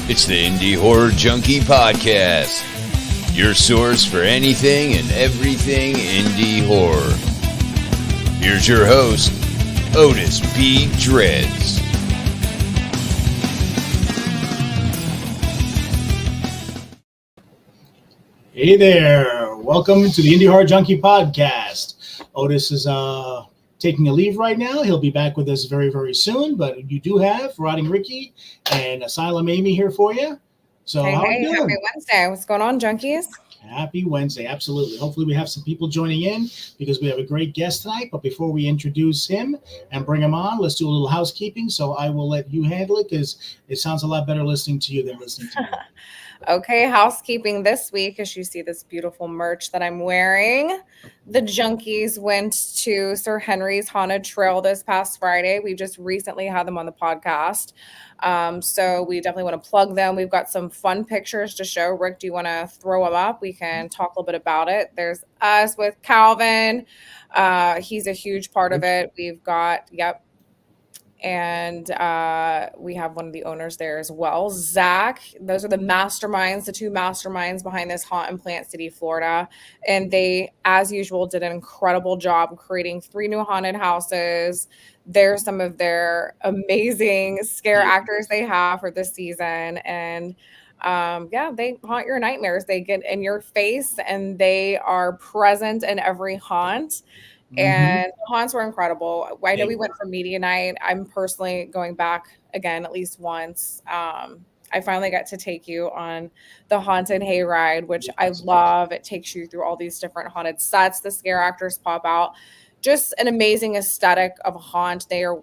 It's the Indie Horror Junkie Podcast, your source for anything and everything indie horror. Here's your host, Otis B. Dreads. Hey there, welcome to the Indie Horror Junkie Podcast. Otis is taking a leave right now. He'll be back with us very, very soon, but you do have Rotting Ricky and Asylum Amy here for you. So hey, how are you doing? Happy Wednesday. What's going on, Junkies? Happy Wednesday, absolutely. Hopefully we have some people joining in because we have a great guest tonight. But before we introduce him and bring him on, let's do a little housekeeping. So I will let you handle it because it sounds a lot better listening to you than listening to me. Okay, housekeeping this week, as you see this beautiful merch that I'm wearing. The Junkies went to Sir Henry's Haunted Trail this past Friday. We just recently had them on the podcast. So we definitely want to plug them. We've got some fun pictures to show. Rick, do you want to throw them up? We can talk a little bit about it. There's us with Calvin. He's a huge part of it. We've got, and we have one of the owners there as well, Zach. Those are the masterminds, the two masterminds behind this haunt in Plant City, Florida. And they, as usual, did an incredible job creating 3 new haunted houses. There's some of their amazing scare actors they have for this season. And they haunt your nightmares. They get in your face and they are present in every haunt. And the haunts were incredible. I know we went for media night. I'm personally going back again at least once. I finally got to take you on the haunted hayride, which I love. It takes you through all these different haunted sets. The scare actors pop out. Just an amazing aesthetic of a haunt. They are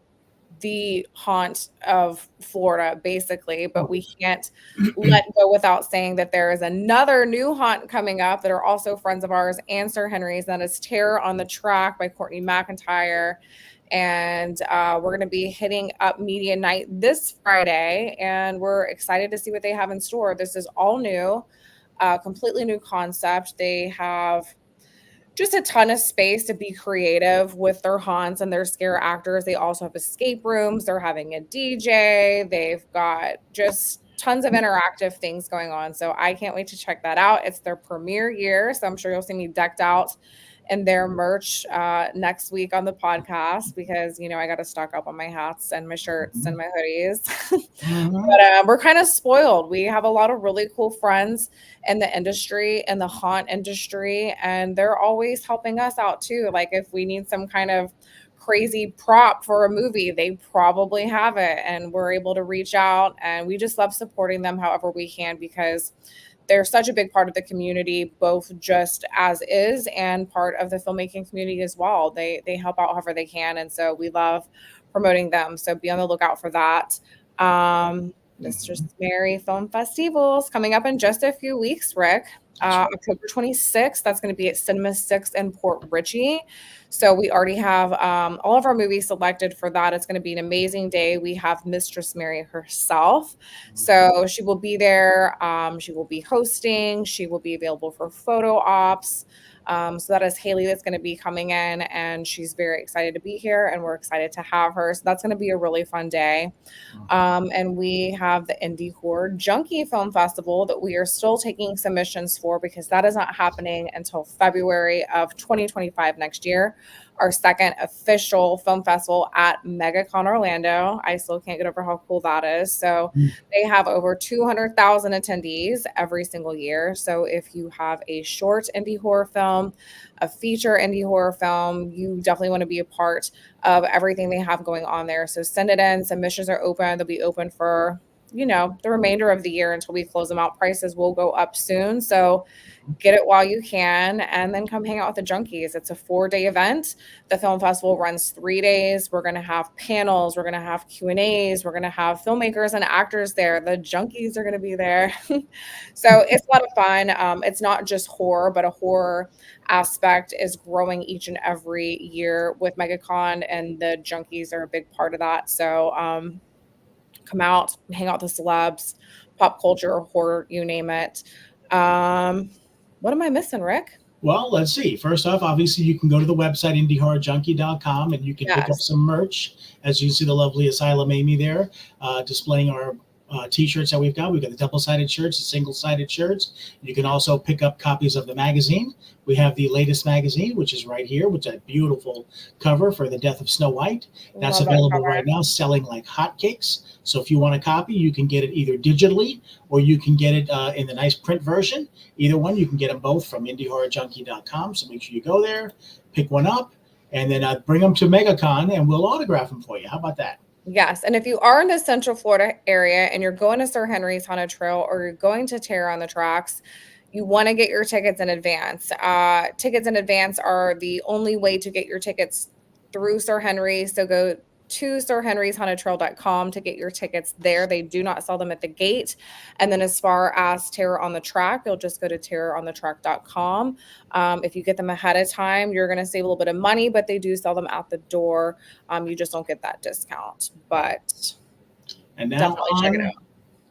the haunt of Florida, basically, but we can't let go without saying that there is another new haunt coming up that are also friends of ours and Sir Henry's. That is Terror on the Track by Courtney McIntyre. And we're going to be hitting up media night this Friday, and we're excited to see what they have in store. This is all new, completely new concept. They have just a ton of space to be creative with their haunts and their scare actors. They also have escape rooms. They're having a DJ. They've got just tons of interactive things going on. So I can't wait to check that out. It's their premiere year, so I'm sure you'll see me decked out in their merch next week on the podcast because, you know, I got to stock up on my hats and my shirts and my hoodies. But we're kind of spoiled. We have a lot of really cool friends in the industry, in the haunt industry, and they're always helping us out too. Like if we need some kind of crazy prop for a movie, they probably have it, and we're able to reach out, and we just love supporting them however we can because they're such a big part of the community, both just as is and part of the filmmaking community as well. They help out however they can, and so we love promoting them. So be on the lookout for that. Mistress Mary Film Festival's coming up in just a few weeks, Rick. October 26th, that's going to be at Cinema 6 in Port Richey. So we already have all of our movies selected for that. It's going to be an amazing day. We have Mistress Mary herself. So she will be there. She will be hosting. She will be available for photo ops. So that is Haley that's going to be coming in, and she's very excited to be here, and we're excited to have her. So that's going to be a really fun day. And we have the Indie Horror Junkie Film Festival that we are still taking submissions for because that is not happening until February of 2025 next year. Our second official film festival at MegaCon Orlando. I still can't get over how cool that is. So they have over 200,000 attendees every single year. So if you have a short indie horror film, a feature indie horror film, you definitely want to be a part of everything they have going on there. So send it in. Submissions are open. They'll be open for, you know, the remainder of the year until we close them out. Prices will go up soon. So get it while you can, and then come hang out with the Junkies. It's a 4-day event. The film festival runs 3 days. We're going to have panels. We're going to have Q&As. We're going to have filmmakers and actors there. The Junkies are going to be there. So it's a lot of fun. It's not just horror, but a horror aspect is growing each and every year with MegaCon, and the Junkies are a big part of that. So come out, hang out with the celebs, pop culture, horror, you name it. What am I missing, Rick? Well, let's see. First off, obviously, you can go to the website, indiehorrorjunkie.com, and you can pick up some merch. As you see the lovely Asylum Amy there, displaying our T-shirts that we've got. We've got the double-sided shirts, the single-sided shirts. You can also pick up copies of the magazine. We have the latest magazine, which is right here, with that beautiful cover for The Death of Snow White. That's Love that available cover. right now, selling like hotcakes. So if you want a copy, you can get it either digitally or you can get it in the nice print version. Either one, you can get them both from IndieHorrorJunkie.com. So make sure you go there, pick one up, and then bring them to MegaCon, and we'll autograph them for you. How about that? Yes. And if you are in the Central Florida area and you're going to Sir Henry's Haunted Trail or you're going to Terror on the Tracks, you want to get your tickets in advance. Tickets in advance are the only way to get your tickets through Sir Henry's. So go to sirhenryshauntedtrail.com to get your tickets there. They do not sell them at the gate. And then as far as Terror on the Track, you'll just go to terroronthetrack.com. If you get them ahead of time, you're going to save a little bit of money, but they do sell them at the door. You just don't get that discount, but And now definitely check it on out.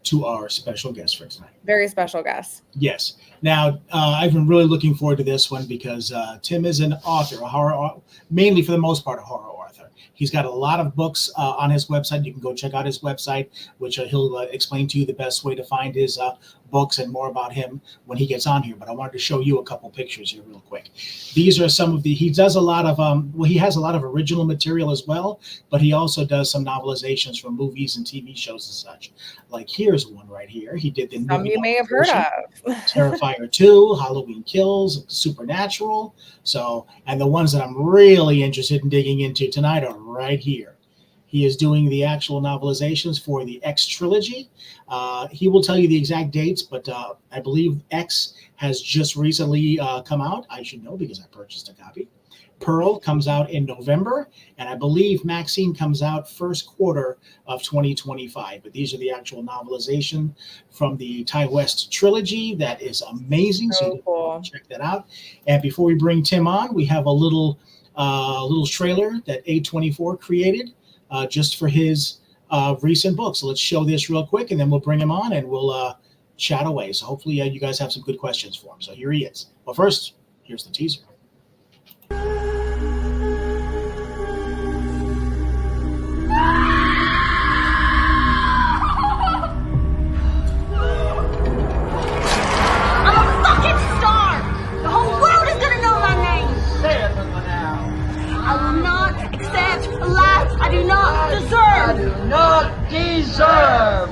to our special guest for tonight. Very special guest. Yes. Now, I've been really looking forward to this one because Tim is an author, a horror, mainly for the most part, a horror author. He's got a lot of books on his website. You can go check out his website, which he'll explain to you the best way to find his books and more about him when he gets on here. But I wanted to show you a couple pictures here real quick. These are some of he does a lot of, he has a lot of original material as well, but he also does some novelizations from movies and TV shows and such. Like here's one right here. He did the Some movie you may have heard of. Terrifier 2, Halloween Kills, Supernatural. So, and the ones that I'm really interested in digging into tonight are right here. He is doing the actual novelizations for the X trilogy. He will tell you the exact dates, but I believe X has just recently come out. I should know because I purchased a copy. Pearl comes out in November, and I believe Maxine comes out first quarter of 2025. But these are the actual novelization from the Ty West trilogy. That is amazing. So cool. Check that out. And before we bring Tim on, we have a little trailer that A24 created just for his recent book. So let's show this real quick, and then we'll bring him on and we'll chat away. So hopefully you guys have some good questions for him. So here he is. But first, here's the teaser. I do not deserve.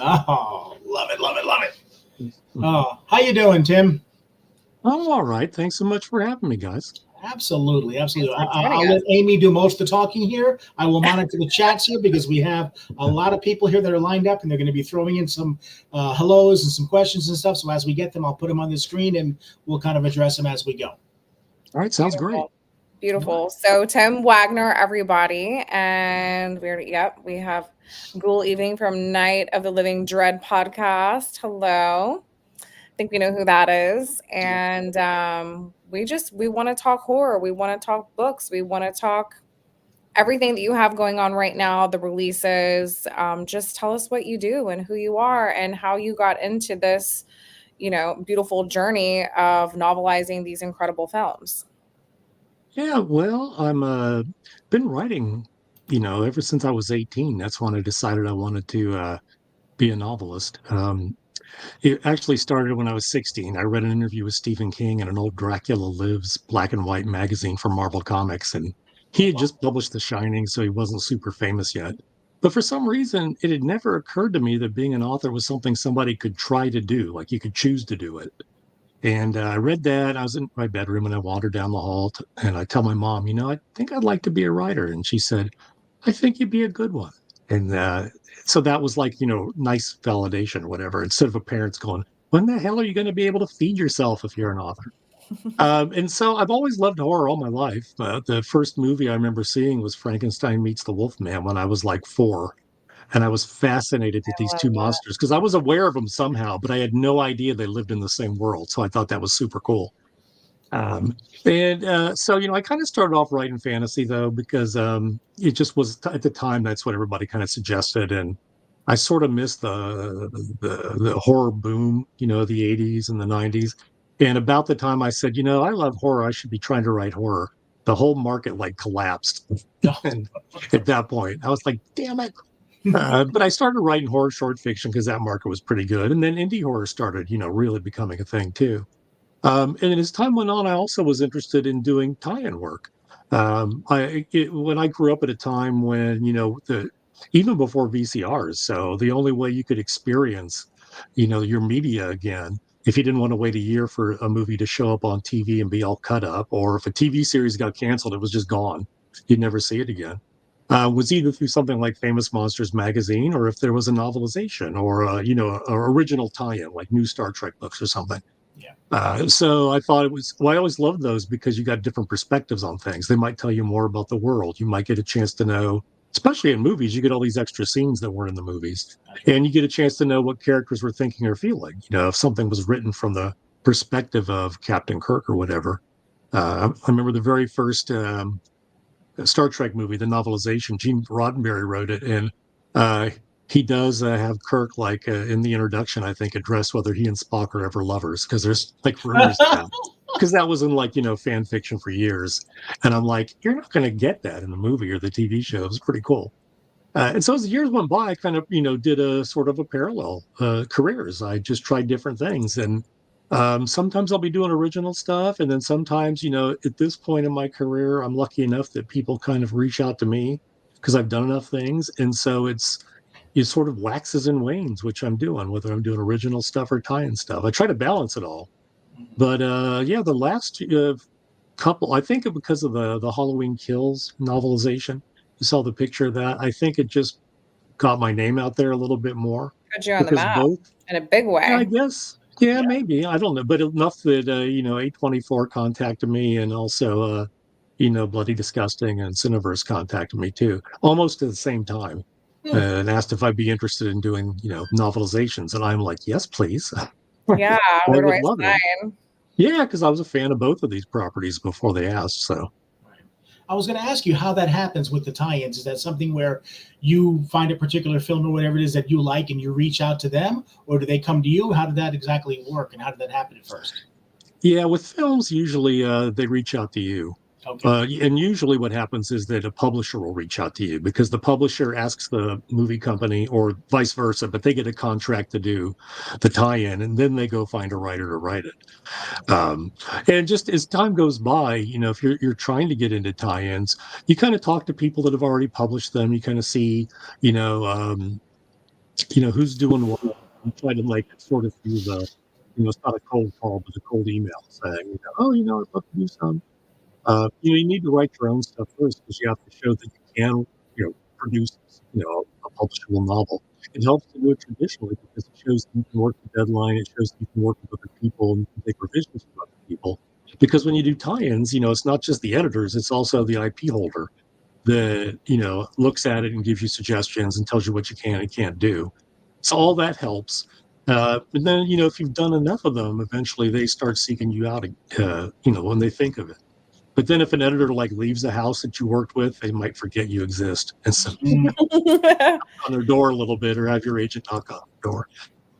Oh, love it, love it, love it. Oh, how you doing, Tim? I'm all right. Thanks so much for having me, guys. Absolutely, absolutely. I'll let Amy do most of the talking here. I will monitor the chats here because we have a lot of people here that are lined up, and they're going to be throwing in some hellos and some questions and stuff. So as we get them, I'll put them on the screen, and we'll kind of address them as we go. All right, sounds great. Beautiful. So Tim Waggoner, everybody, and we have Ghoul Evening from Night of the Living Dread podcast. Hello. I think we know who that is. And we want to talk horror. We want to talk books. We want to talk everything that you have going on right now, the releases. Just tell us what you do and who you are and how you got into this, beautiful journey of novelizing these incredible films. Yeah, well, I'm been writing, ever since I was 18. That's when I decided I wanted to be a novelist. It actually started when I was 16. I read an interview with Stephen King in an old Dracula Lives black and white magazine from Marvel Comics, and he had just published The Shining, so he wasn't super famous yet. But for some reason, it had never occurred to me that being an author was something somebody could try to do, like you could choose to do it. And I read that. I was in my bedroom and I wandered down the hall and I tell my mom, I think I'd like to be a writer. And she said, I think you'd be a good one. And so that was like, nice validation or whatever, instead of a parent's going, when the hell are you going to be able to feed yourself if you're an author? And so I've always loved horror all my life. The first movie I remember seeing was Frankenstein Meets the Wolfman when I was like 4. And I was fascinated with these two monsters because I was aware of them somehow, but I had no idea they lived in the same world. So I thought that was super cool. So, I kind of started off writing fantasy, though, because it just was at the time, that's what everybody kind of suggested. And I sort of missed the horror boom, the 80s and the 90s. And about the time I said, I love horror, I should be trying to write horror. the whole market like collapsed. And at that point, I was like, damn it. But I started writing horror short fiction because that market was pretty good. And then indie horror started, really becoming a thing too. And as time went on, I also was interested in doing tie-in work. When I grew up at a time when, even before VCRs, so the only way you could experience, your media again, if you didn't want to wait a year for a movie to show up on TV and be all cut up, or if a TV series got canceled, it was just gone. You'd never see it again. Was either through something like Famous Monsters magazine, or if there was a novelization or an original tie-in like new Star Trek books or something. Yeah. So I thought I always loved those because you got different perspectives on things. They might tell you more about the world. You might get a chance to know, especially in movies, you get all these extra scenes that weren't in the movies. And you get a chance to know what characters were thinking or feeling. If something was written from the perspective of Captain Kirk or whatever. I remember the very first Star Trek movie, the novelization. Gene Roddenberry wrote it, and he does have Kirk in the introduction, I think, address whether he and Spock are ever lovers, because there's like rumors now. Because that was in fan fiction for years, and I'm like, you're not going to get that in the movie or the TV show. It was pretty cool. And so as the years went by, I kind of did a sort of a parallel careers. I just tried different things, and sometimes I'll be doing original stuff, and then sometimes at this point in my career, I'm lucky enough that people kind of reach out to me because I've done enough things, and so it sort of waxes and wanes, which I'm doing, whether I'm doing original stuff or tie-in stuff. I try to balance it all. But the last couple, I think because of the Halloween Kills novelization, you saw the picture of that. I think it just got my name out there a little bit more. Put you on the map in a big way. Yeah, I guess. Yeah, maybe. I don't know. But enough that, A24 contacted me, and also, Bloody Disgusting and Cineverse contacted me too, almost at the same time, and asked if I'd be interested in doing, novelizations. And I'm like, yes, please. Yeah, where do I sign? Yeah, because I was a fan of both of these properties before they asked. So I was going to ask you how that happens with the tie-ins. Is that something where you find a particular film or whatever it is that you like and you reach out to them, or do they come to you? How did that exactly work, and how did that happen at first? Yeah, with films, usually they reach out to you. Okay. And usually what happens is that a publisher will reach out to you because the publisher asks the movie company, or vice versa, but they get a contract to do the tie-in, and then they go find a writer to write it. And just as time goes by, if you're trying to get into tie-ins, you kind of talk to people that have already published them. You kind of see, who's doing what. You try to sort of do the, it's not a cold call, but a cold email saying, I'd love to do some. You need to write your own stuff first because you have to show that you can, produce, a publishable novel. It helps to do it traditionally because it shows that you can work the deadline. It shows that you can work with other people and take revisions from other people. Because when you do tie-ins, it's not just the editors; it's also the IP holder that looks at it and gives you suggestions and tells you what you can and can't do. So all that helps. And then if you've done enough of them, eventually they start seeking you out. When they think of it. But then if an editor leaves a house that you worked with, they might forget you exist. And so knock on their door a little bit, or have your agent knock on the door.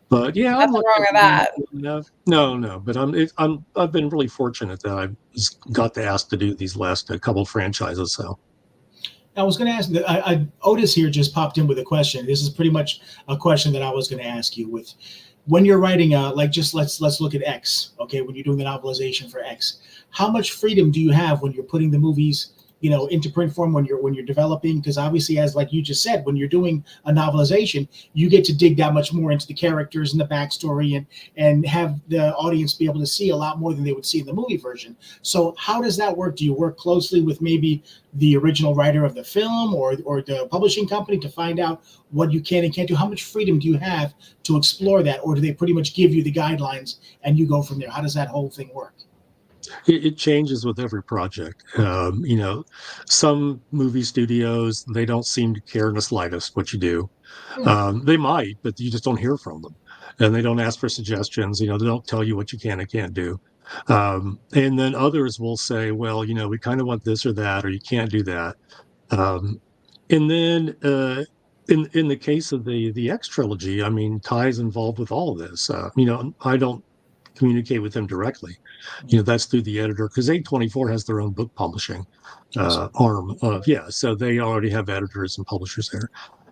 But yeah, nothing wrong with that. No. But I've been really fortunate that I've got to ask to do these last couple franchises. So I was going to ask, Otis here just popped in with a question. This is pretty much a question that I was going to ask you. With when you're writing, let's look at X. Okay, when you're doing the novelization for X, how much freedom do you have when you're putting the movies, into print form, when you're developing? Because obviously, as like you just said, when you're doing a novelization, you get to dig that much more into the characters and the backstory, and have the audience be able to see a lot more than they would see in the movie version. So how does that work? Do you work closely with maybe the original writer of the film or the publishing company to find out what you can and can't do? How much freedom do you have to explore that, or do they pretty much give you the guidelines and you go from there? How does that whole thing work? It changes with every project. Some movie studios, they don't seem to care in the slightest what you do. They might, but you just don't hear from them. And they don't ask for suggestions. They don't tell you what you can and can't do. And then others will say, well, we kind of want this or that, or you can't do that. And then in the case of the X trilogy, Ty's involved with all of this. I don't communicate with them directly. That's through the editor, because A24 has their own book publishing arm of, so they already have editors and publishers there.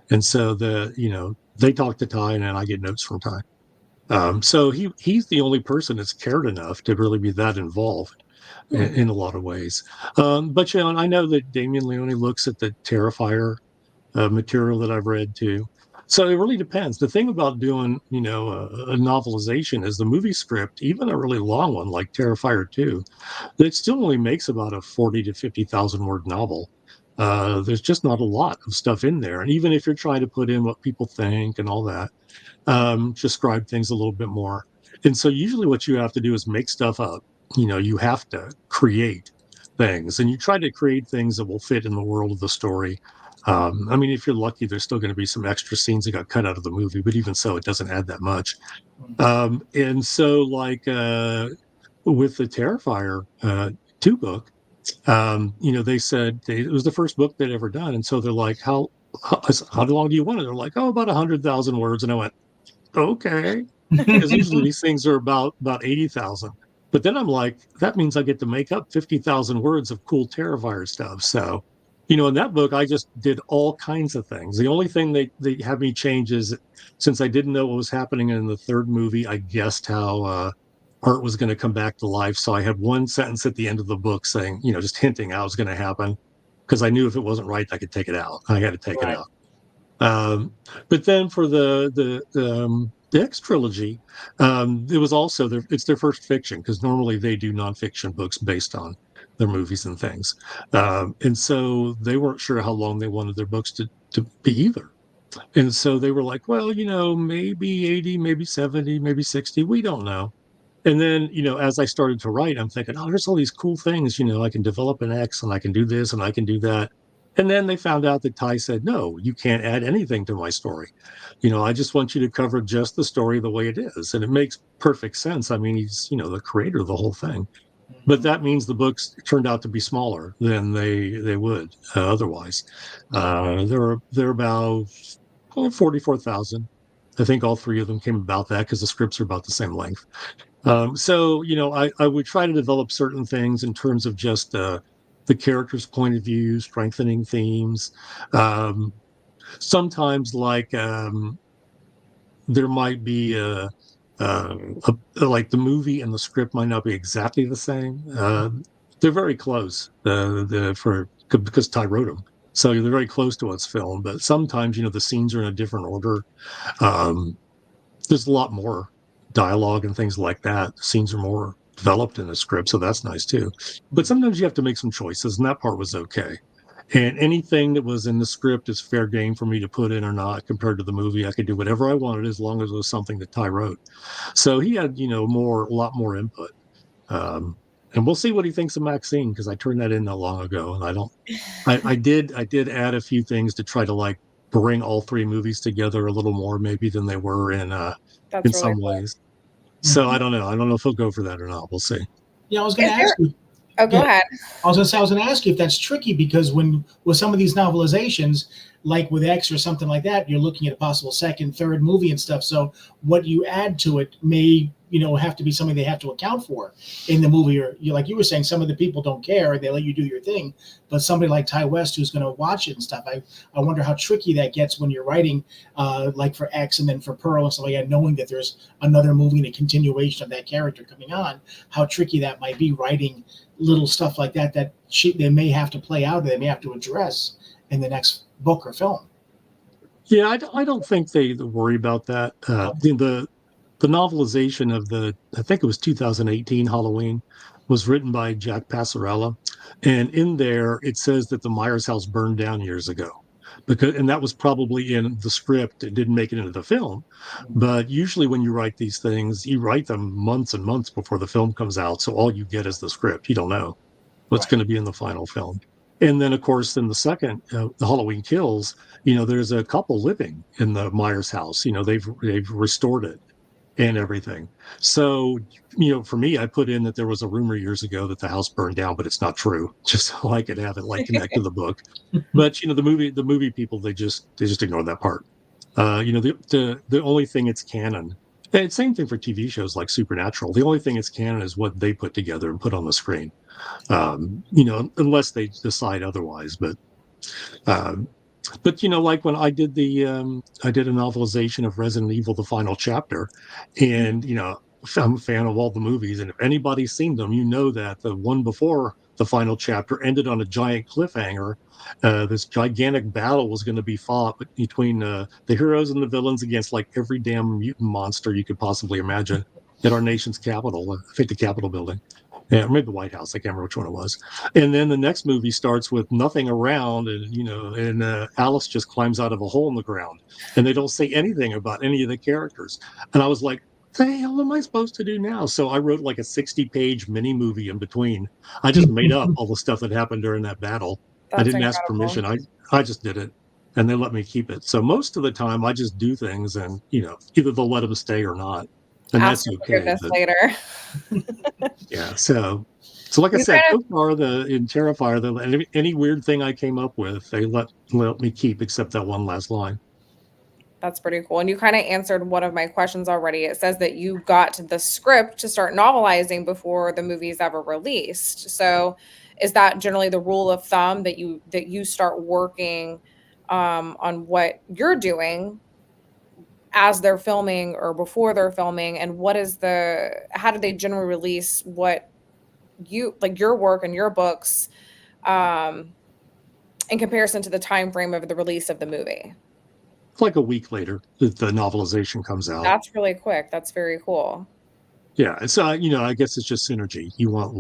And so they talk to Ty, and then I get notes from Ty. So he's the only person that's cared enough to really be that involved in a lot of ways. But I know that Damien Leone looks at the Terrifier material that I've read too. So it really depends. The thing about doing, a novelization is the movie script, even a really long one like Terrifier 2, it still only makes about a 40 to 50,000 word novel. There's just not a lot of stuff in there. And even if you're trying to put in what people think and all that, describe things a little bit more. And so usually what you have to do is make stuff up. You have to create things, and you try to create things that will fit in the world of the story. If you're lucky, there's still going to be some extra scenes that got cut out of the movie, but even so, it doesn't add that much. And so, like with the Terrifier 2 book, they said it was the first book they'd ever done, and so they're like, how long do you want it? They're like, about 100,000 words, and I went, okay, because usually these things are about 80,000. But then I'm like, that means I get to make up 50,000 words of cool Terrifier stuff. So, in that book, I just did all kinds of things. The only thing they had me change is, since I didn't know what was happening in the third movie, I guessed how Art was going to come back to life. So I had one sentence at the end of the book saying, just hinting how it was going to happen, because I knew if it wasn't right, I could take it out. I had to take it out. But then for the X trilogy, it was also it's their first fiction, because normally they do nonfiction books based on their movies and things. And so they weren't sure how long they wanted their books to be either. And so they were like, well, maybe 80, maybe 70, maybe 60. We don't know. And then, as I started to write, I'm thinking, oh, there's all these cool things, I can develop an X, and I can do this and I can do that. And then they found out that Ty said, no, you can't add anything to my story. I just want you to cover just the story the way it is. And it makes perfect sense. He's, the creator of the whole thing. But that means the books turned out to be smaller than they would otherwise. They're about 44,000. I think all three of them came about that, because the scripts are about the same length. So, I would try to develop certain things in terms of just the character's point of view, strengthening themes. Sometimes, like, there might be like the movie and the script might not be exactly the same. They're very close because Ty wrote them, so they're very close to what's filmed. But sometimes, the scenes are in a different order. There's a lot more dialogue and things like that. The scenes are more developed in the script, so that's nice too. But sometimes you have to make some choices, and that part was okay. And anything that was in the script is fair game for me to put in or not. Compared to the movie, I could do whatever I wanted as long as it was something that Ty wrote. So he had, a lot more input. And we'll see what he thinks of Maxine, because I turned that in not long ago, and I did add a few things to try to, like, bring all three movies together a little more maybe than they were in some ways. So I don't know. I don't know if he'll go for that or not. We'll see. Yeah, I was going to ask you. Oh, go ahead. I was going to ask you if that's tricky, because with some of these novelizations, like with X or something like that, you're looking at a possible second, third movie and stuff. So what you add to it may, have to be something they have to account for in the movie. Or like you were saying, some of the people don't care; they let you do your thing. But somebody like Ty West, who's going to watch it and stuff, I wonder how tricky that gets when you're writing, like for X and then for Pearl and stuff like that, knowing that there's another movie and a continuation of that character coming on. How tricky that might be writing little stuff like that they may have to play out, they may have to address in the next book or film. Yeah, I don't think they worry about that. The novelization of I think it was 2018 Halloween, was written by Jack Passarella, and in there it says that the Myers house burned down years ago, and that was probably in the script. It didn't make it into the film, but usually when you write these things, you write them months and months before the film comes out, so all you get is the script. You don't know what's going to be in the final film. And then, of course, in the second, the Halloween Kills, there's a couple living in the Myers house. They've restored it and everything. So, for me, I put in that there was a rumor years ago that the house burned down, but it's not true, just so I could have it like connect to the book. But, the movie people, they just ignore that part. The only thing it's canon And same thing for TV shows like Supernatural. The only thing that's canon is what they put together and put on the screen. Unless they decide otherwise. Um, but like when I did a novelization of Resident Evil: The Final Chapter, and I'm a fan of all the movies, and if anybody's seen them, that the one before the final chapter ended on a giant cliffhanger. This gigantic battle was going to be fought between the heroes and the villains against like every damn mutant monster you could possibly imagine at our nation's capital, I think the Capitol building. Yeah, maybe the White House. I can't remember which one it was. And then the next movie starts with nothing around, and Alice just climbs out of a hole in the ground, and they don't say anything about any of the characters. And I was like, what the hell am I supposed to do now? So I wrote like a 60-page mini movie in between. I just made up all the stuff that happened during that battle. I That's didn't ask incredible. permission. I just did it, and they let me keep it. So most of the time, I just do things, and either they'll let them stay or not, and Ask that's for okay. forgiveness But later. yeah, so like I You said, kind so far in Terrifier, any weird thing I came up with, they let me keep, except that one last line. That's pretty cool. And you kind of answered one of my questions already. It says that you got the script to start novelizing before the movie's ever released. So is that generally the rule of thumb that you start working on what you're doing as they're filming or before they're filming? And how do they generally release what you like your work and your books in comparison to the time frame of the release of the movie? It's like a week later that the novelization comes out. That's really quick. That's very cool. Yeah, so I guess it's just synergy. You want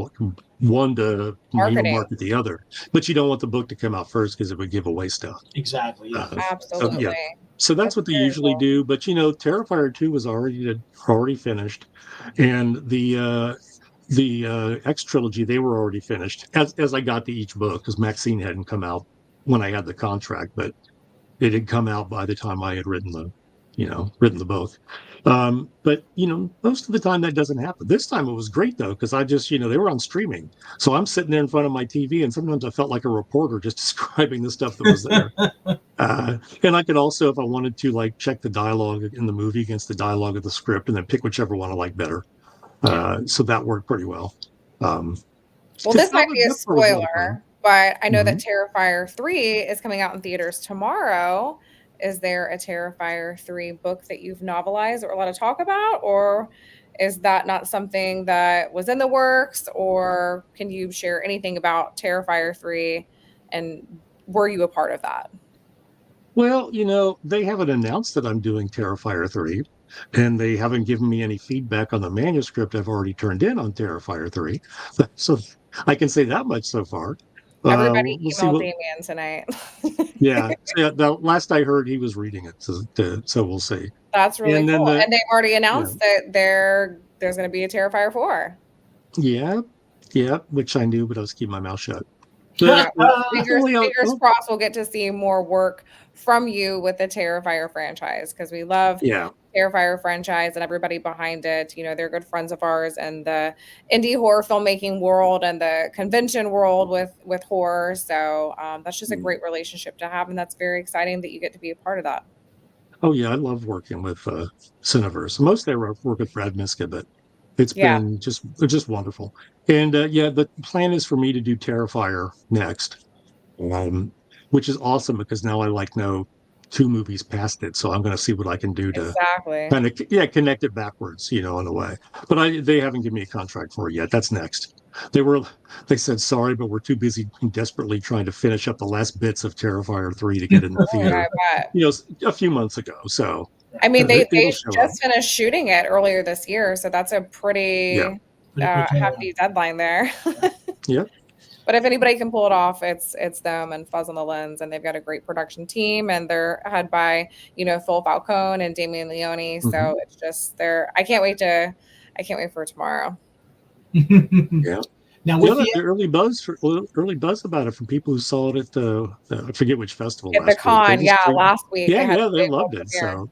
one to Marketing. market the other, but you don't want the book to come out first because it would give away stuff. Exactly. Yeah. So Absolutely. yeah, so that's what they very usually cool. do. But Terrifier 2 was already finished, and the X trilogy, they were already finished as I got to each book, because Maxine hadn't come out when I had the contract, but it had come out by the time I had written the book. But most of the time that doesn't happen. This time it was great though, because I just they were on streaming, so I'm sitting there in front of my TV, and sometimes I felt like a reporter just describing the stuff that was there. And I could also, if I wanted to, like check the dialogue in the movie against the dialogue of the script, and then pick whichever one I like better. So that worked pretty well. Well, this might be a that part was a lot of fun. spoiler, but I know that Mhm. Terrifier 3 is coming out in theaters tomorrow. Is there a Terrifier 3 book that you've novelized or allowed to talk about? Or is that not something that was in the works? Or can you share anything about Terrifier 3? And were you a part of that? Well, they haven't announced that I'm doing Terrifier 3, and they haven't given me any feedback on the manuscript I've already turned in on Terrifier 3. So I can say that much so far. Everybody We'll see email what. Damien tonight. Yeah, so yeah. The last I heard, he was reading it, so we'll see. That's really And then cool. And they've already yeah, announced that there's going to be a Terrifier 4. yeah, which I knew, but I was keeping my mouth shut. Yeah, But fingers crossed we'll get to see more work from you with the Terrifier franchise, because we love yeah. Terrifier franchise and everybody behind it. They're good friends of ours in the indie horror filmmaking world and the convention world with horror. So that's just a great relationship to have, and that's very exciting that you get to be a part of that. Oh yeah, I love working with Cineverse. Mostly I work with Brad Miska, but it's Yeah. been just wonderful. And yeah, the plan is for me to do Terrifier next, which is awesome, because now I know 2 movies past it, so I'm going to see what I can do to Exactly. kind of connect it backwards, in a way. But they haven't given me a contract for it yet. That's next. They said sorry, but we're too busy desperately trying to finish up the last bits of Terrifier 3 to get in the theater. I bet. A few months ago. So I mean, they it'll show up. just finished shooting it earlier this year, so that's a pretty hefty deadline there. Yeah. But if anybody can pull it off, it's them and Fuzz on the Lens, and they've got a great production team, and they're head by Phil Falcone and Damien Leone. Mm-hmm. So it's just I can't wait for tomorrow. Yeah. Now with the early buzz about it from people who saw it at I forget which festival at the con, last week. Yeah, they loved it. So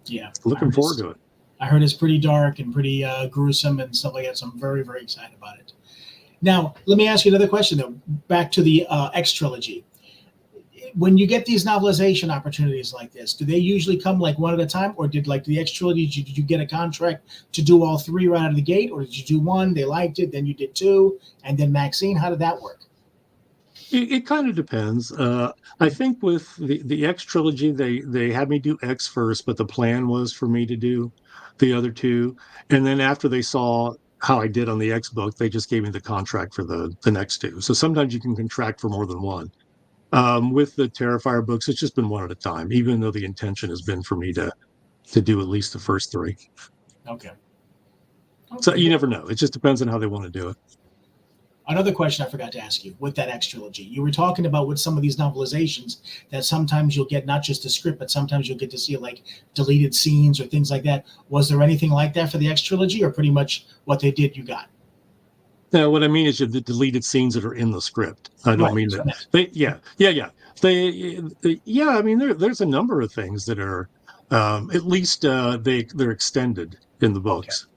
yeah, looking forward to it. I heard it's pretty dark and pretty gruesome and stuff like that. So I'm very, very excited about it. Now, let me ask you another question, though. Back to the X trilogy. when you get these novelization opportunities like this, do they usually come like one at a time, or did like the X trilogy, did you get a contract to do all three right out of the gate, or did you do one, they liked it, then you did two, and then Maxine? How did that work? It kind of depends. I think with the X trilogy, they had me do X first, but the plan was for me to do the other two. And then after they saw how I did on the X book, they just gave me the contract for the next two. So sometimes you can contract for more than one. With the Terrifier books, it's just been one at a time, even though the intention has been for me to do at least the first three. Okay. So you never know. It just depends on how they want to do it. Another question I forgot to ask you with that X trilogy. You were talking about with some of these novelizations that sometimes you'll get not just a script, but sometimes you'll get to see like deleted scenes or things like that. Was there anything like that for the X trilogy, or pretty much what they did, you got? No, what I mean is the deleted scenes that are in the script. I don't mean that. Yeah. I mean, there's a number of things that are, at least they're extended in the books.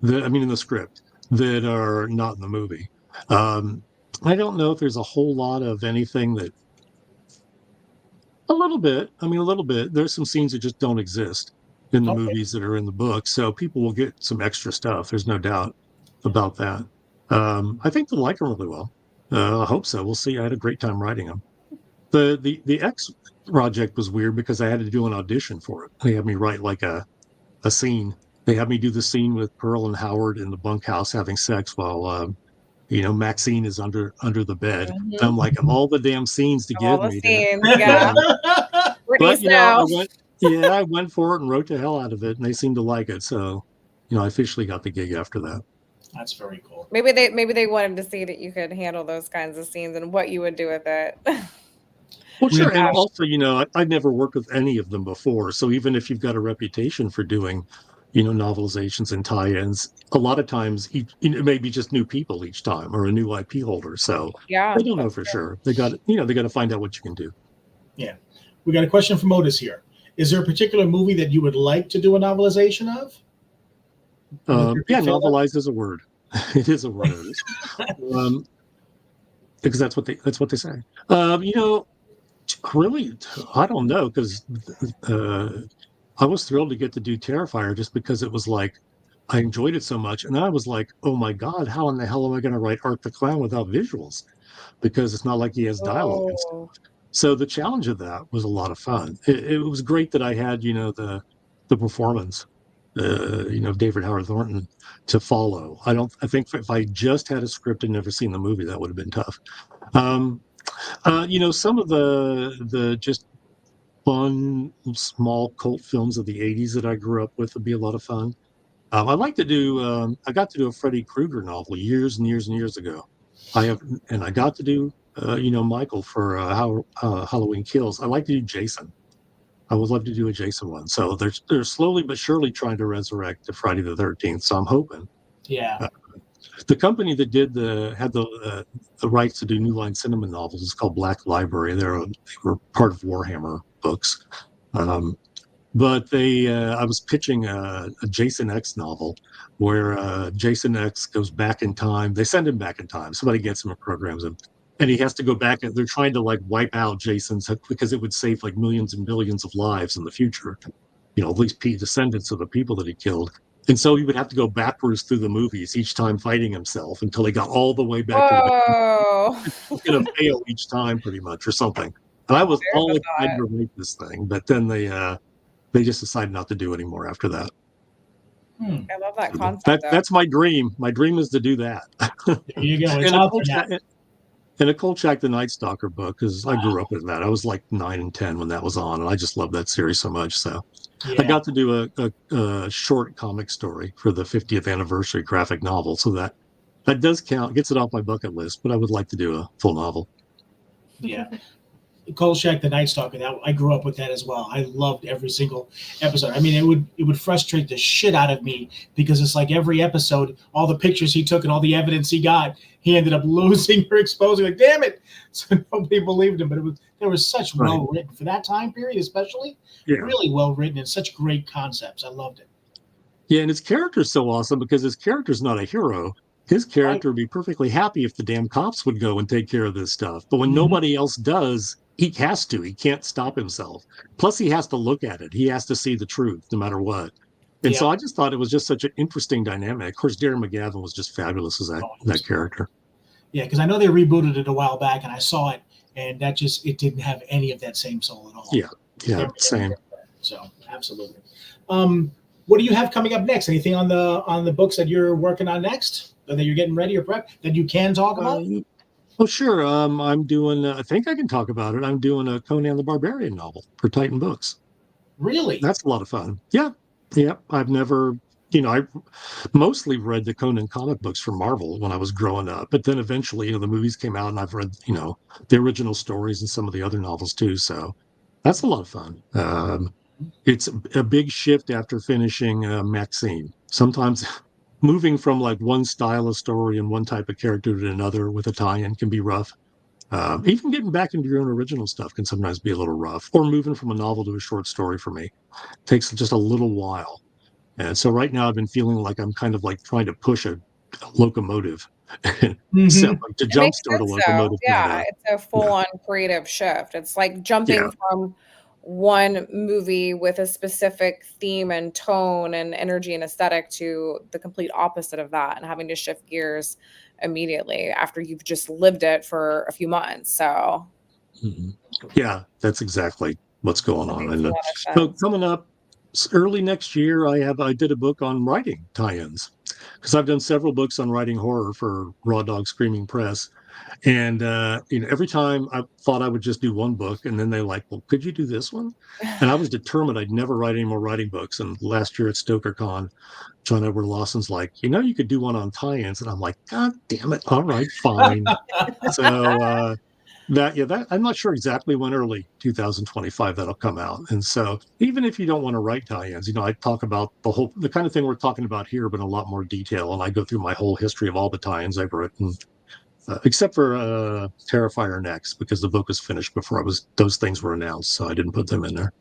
Okay. In the script that are not in the movie. I don't know if there's a whole lot of anything that. A little bit. There's some scenes that just don't exist in the movies that are in the book, so people will get some extra stuff. There's no doubt about that. I think they'll like them really well. I hope so. We'll see. I had a great time writing them. The X project was weird because I had to do an audition for it. They had me write like a scene. They had me do the scene with Pearl and Howard in the bunkhouse having sex while Maxine is under the bed. Mm-hmm. I'm like, of all the damn scenes to give me. But I went for it and wrote the hell out of it, and they seemed to like it. So, I officially got the gig after that. That's very cool. Maybe they wanted to see that you could handle those kinds of scenes and what you would do with it. Well, sure. And also, I'd never worked with any of them before. So even if you've got a reputation for doing, novelizations and tie-ins, a lot of times it may be just new people each time or a new IP holder. So I don't know for sure. They got to find out what you can do. Yeah. We got a question from Otis here. Is there a particular movie that you would like to do a novelization of? Novelize is a word. It is a word. Because that's what they say. Really, I don't know, because I was thrilled to get to do Terrifier just because it was like I enjoyed it so much, and I was like, oh my god, how in the hell am I going to write Art the Clown without visuals? Because it's not like he has dialogue and stuff. So the challenge of that was a lot of fun. It was great that I had the performance. David Howard Thornton to follow. I think if I just had a script and never seen the movie, that would have been tough. Some of the just fun small cult films of the 80s that I grew up with would be a lot of fun. I got to do a Freddy Krueger novel years and years and years ago. I got to do Michael for Halloween Kills. I like to do Jason. I would love to do a Jason one. So they're slowly but surely trying to resurrect the Friday the 13th. So I'm hoping. Yeah. The company that had the rights to do New Line Cinema novels is called Black Library. They were part of Warhammer Books. But I was pitching a Jason X novel where Jason X goes back in time. They send him back in time. Somebody gets him and programs him. And he has to go back, and they're trying to like wipe out Jason's because it would save like millions and billions of lives in the future. At least descendants of the people that he killed. And so he would have to go backwards through the movies each time fighting himself until he got all the way back to the He was going to fail each time pretty much or something. And I was all excited to write this thing, but then they just decided not to do anymore after that. I love that concept. That's my dream. My dream is to do that. There you go. And a Kolchak the Night Stalker book, because I grew up with that. I was like 9 and 10 when that was on, and I just love that series so much. So I got to do a short comic story for the 50th anniversary graphic novel. So that does count, gets it off my bucket list, but I would like to do a full novel. Yeah. Kolchak the Night Stalker, I grew up with that as well. I loved every single episode. I mean, it would frustrate the shit out of me because it's like every episode, all the pictures he took and all the evidence he got, he ended up losing or exposing. Like, damn it! So nobody believed him. But there was such well written for that time period, especially. Yeah. Really well written and such great concepts. I loved it. Yeah, and his character's so awesome because his character's not a hero. His character would be perfectly happy if the damn cops would go and take care of this stuff. But when nobody else does, he has to. He can't stop himself. Plus, he has to look at it. He has to see the truth, no matter what. And Yeah. so I just thought it was just such an interesting dynamic. Of course, Darren McGavin was just fabulous as that character. Yeah, because I know they rebooted it a while back, and I saw it, and it didn't have any of that same soul at all. Yeah, same. So absolutely. What do you have coming up next? Anything on the books that you're working on next, or that you're getting ready or prep that you can talk about? Oh, sure. I'm doing. I think I can talk about it. I'm doing a Conan the Barbarian novel for Titan Books. Really? That's a lot of fun. Yeah. I've never. I mostly read the Conan comic books from Marvel when I was growing up, but then eventually, the movies came out, and I've read, the original stories and some of the other novels too. So that's a lot of fun. It's a big shift after finishing Maxine. Sometimes moving from like one style of story and one type of character to another with a tie-in can be rough. Even getting back into your own original stuff can sometimes be a little rough, or moving from a novel to a short story for me takes just a little while. And so right now I've been feeling like I'm kind of like trying to push a locomotive so, like, to It makes jumpstart a sense, though. locomotive. Yeah, it's a full-on creative shift. It's like jumping from one movie with a specific theme and tone and energy and aesthetic to the complete opposite of that, and having to shift gears immediately after you've just lived it for a few months. So Yeah, that's exactly what's going on. makes a And lot of so sense. coming up early next year, I did a book on writing tie-ins, because I've done several books on writing horror for Raw Dog Screaming Press. And every time I thought I would just do one book, and then they're like, "Well, could you do this one?" And I was determined I'd never write any more writing books. And last year at StokerCon, John Edward Lawson's like, "You could do one on tie-ins," and I'm like, "God damn it! All right, fine." So that I'm not sure exactly when, early 2025, that'll come out. And so even if you don't want to write tie-ins, I talk about the kind of thing we're talking about here, but in a lot more detail. And I go through my whole history of all the tie-ins I've written. Except for Terrifier Next, because the book was finished before those things were announced, so I didn't put them in there.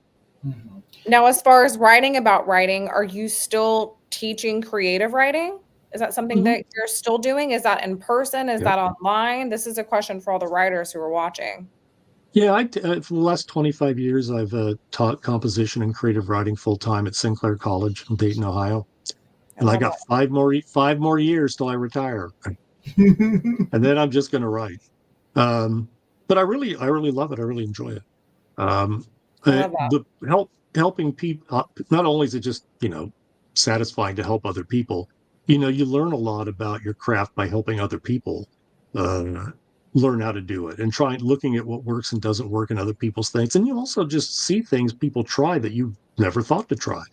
Now, as far as writing about writing, are you still teaching creative writing? Is that something that you're still doing? Is that in person? Is that online? This is a question for all the writers who are watching. Yeah, for the last 25 years, I've taught composition and creative writing full time at Sinclair College in Dayton, Ohio, and I got 5 more years till I retire. And then I'm just going to write. But I really love it. I really enjoy it. The helping people. Not only is it just satisfying to help other people, you learn a lot about your craft by helping other people learn how to do it, and looking at what works and doesn't work in other people's things. And you also just see things people try that you never thought to try.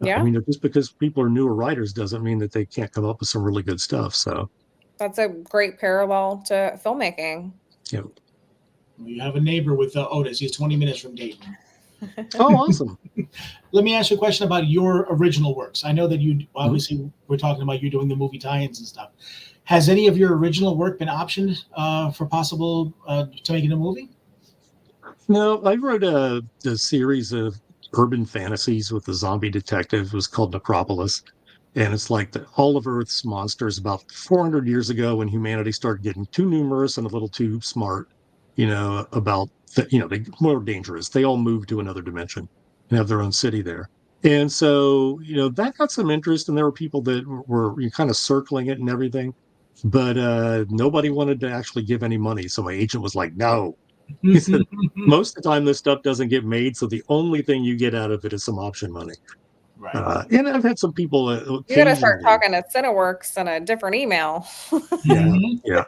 Yeah. I mean, just because people are newer writers doesn't mean that they can't come up with some really good stuff. So that's a great parallel to filmmaking. Yeah. You have a neighbor with Otis. He's 20 minutes from Dayton. Oh, awesome. Let me ask you a question about your original works. I know that you obviously we're talking about you doing the movie tie-ins and stuff. Has any of your original work been optioned for possible to make it a movie? No, I wrote a series of urban fantasies with a zombie detective. It was called Necropolis. And it's like all of Earth's monsters about 400 years ago, when humanity started getting too numerous and a little too smart, about, they more dangerous. They all moved to another dimension and have their own city there. And so, that got some interest, and there were people that were kind of circling it and everything. But nobody wanted to actually give any money. So my agent was like, "No." He said, "Most of the time this stuff doesn't get made, so the only thing you get out of it is some option money." Right. And I've had some people You gotta start talking to Cineworks in a different email. Yeah.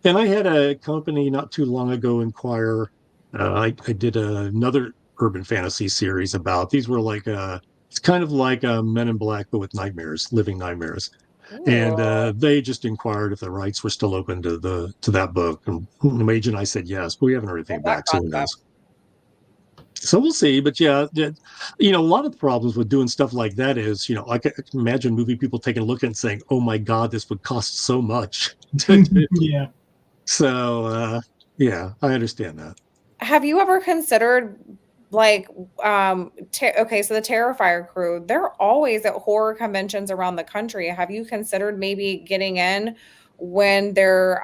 And I had a company not too long ago inquire. I did another urban fantasy series about, these were like it's kind of like Men in Black, but with nightmares, living nightmares. And they just inquired if the rights were still open to that book. And the agent, I said yes, but we haven't heard anything back. So who knows? So we'll see. But yeah, a lot of the problems with doing stuff like that is, I can imagine movie people taking a look at it and saying, "Oh my God, this would cost so much to do." Yeah. So yeah, I understand that. Have you ever considered, like, so the Terrifier crew, they're always at horror conventions around the country. Have you considered maybe getting in when they're